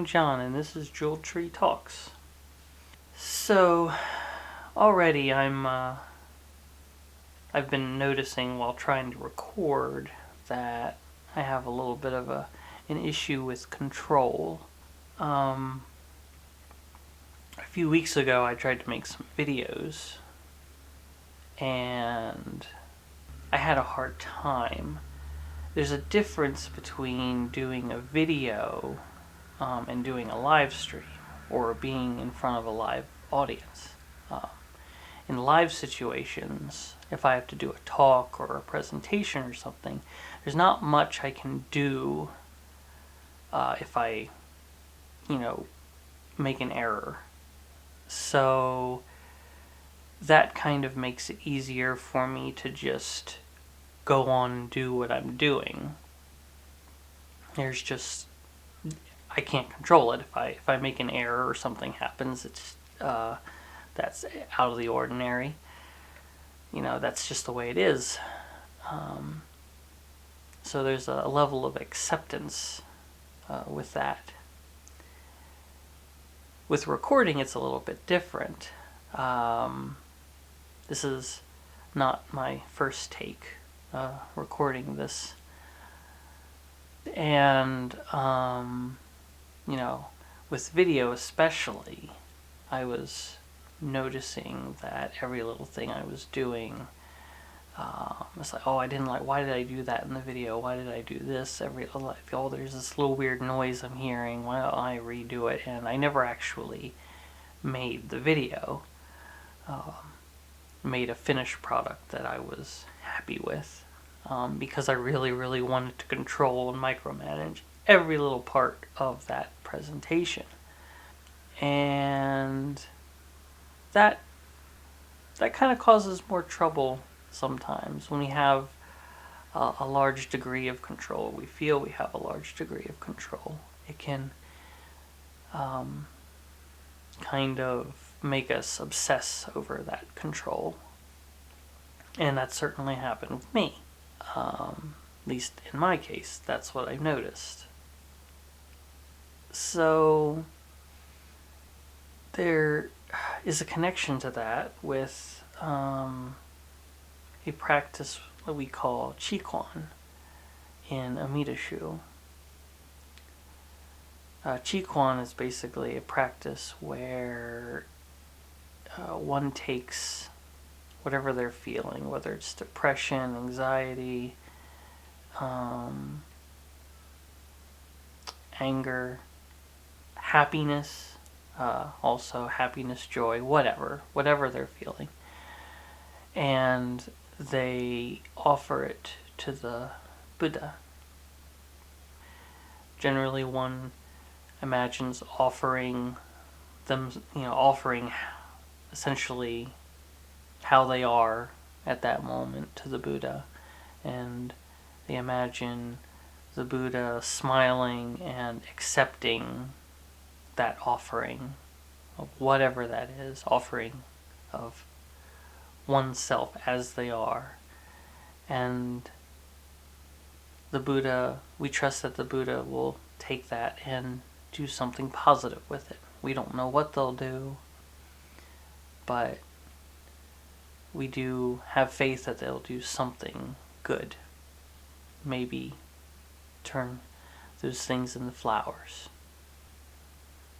I'm John, and this is Jewel Tree Talks. So, already I've been noticing while trying to record that I have a little bit of an issue with control. A few weeks ago I tried to make some videos, and I had a hard time. There's a difference between doing a video and doing a live stream, or being in front of a live audience. In live situations, if I have to do a talk or a presentation or something, there's not much I can do if I, make an error. So that kind of makes it easier for me to just go on and do what I'm doing. I can't control it. If I make an error or something happens, it's that's out of the ordinary. That's just the way it is. So there's a level of acceptance with that. With recording, it's a little bit different. This is not my first take recording this. And, with video especially, I was noticing that every little thing I was doing, it's like, why did I do that in the video? Why did I do this? There's this little weird noise I'm hearing. Why don't I redo it? And I never actually made the video, made a finished product that I was happy with, because I really, really wanted to control and micromanage every little part of that presentation. And that kind of causes more trouble sometimes when we have a large degree of control. We feel we have a large degree of control. It can kind of make us obsess over that control. And that certainly happened with me. At least in my case, that's what I've noticed. So there is a connection to that with a practice that we call Chih Quan in Amida Shu. Chih Quan is basically a practice where one takes whatever they're feeling, whether it's depression, anxiety, anger, happiness, also happiness, joy, whatever they're feeling, and they offer it to the Buddha. Generally, one imagines offering essentially how they are at that moment to the Buddha, and they imagine the Buddha smiling and accepting that offering of whatever that is, offering of oneself as they are. And the Buddha, we trust that the Buddha will take that and do something positive with it. We don't know what they'll do, but we do have faith that they'll do something good. Maybe turn those things into flowers.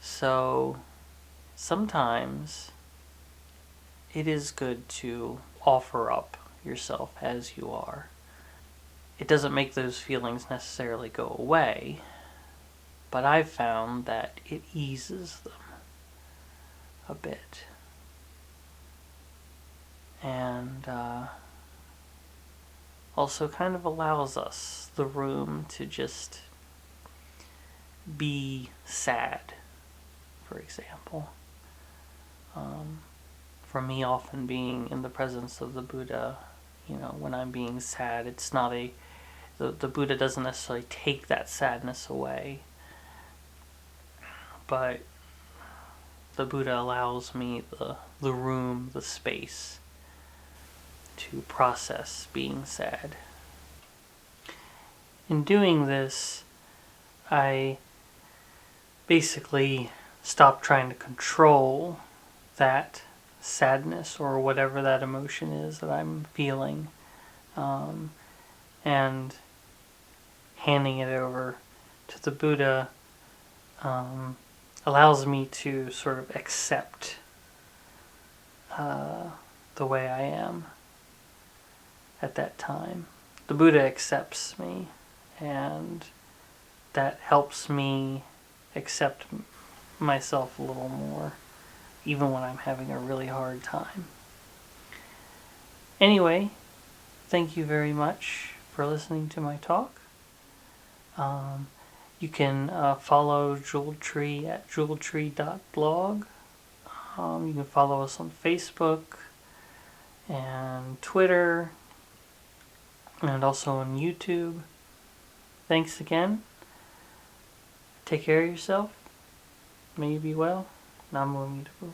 So sometimes it is good to offer up yourself as you are. It doesn't make those feelings necessarily go away, but I've found that it eases them a bit. And also kind of allows us the room to just be sad, for example. For me, often being in the presence of the Buddha, when I'm being sad, it's not the Buddha doesn't necessarily take that sadness away, but the Buddha allows me the room, the space to process being sad. In doing this, I basically stop trying to control that sadness or whatever that emotion is that I'm feeling, and handing it over to the Buddha allows me to sort of accept the way I am at that time. The Buddha accepts me, and that helps me accept myself a little more, even when I'm having a really hard time. Anyway, thank you very much for listening to my talk. You can follow Jewel Tree at jeweltree.blog. You can follow us on Facebook and Twitter, and also on YouTube. Thanks again. Take care of yourself. May you be well. Namo Amida Butsu.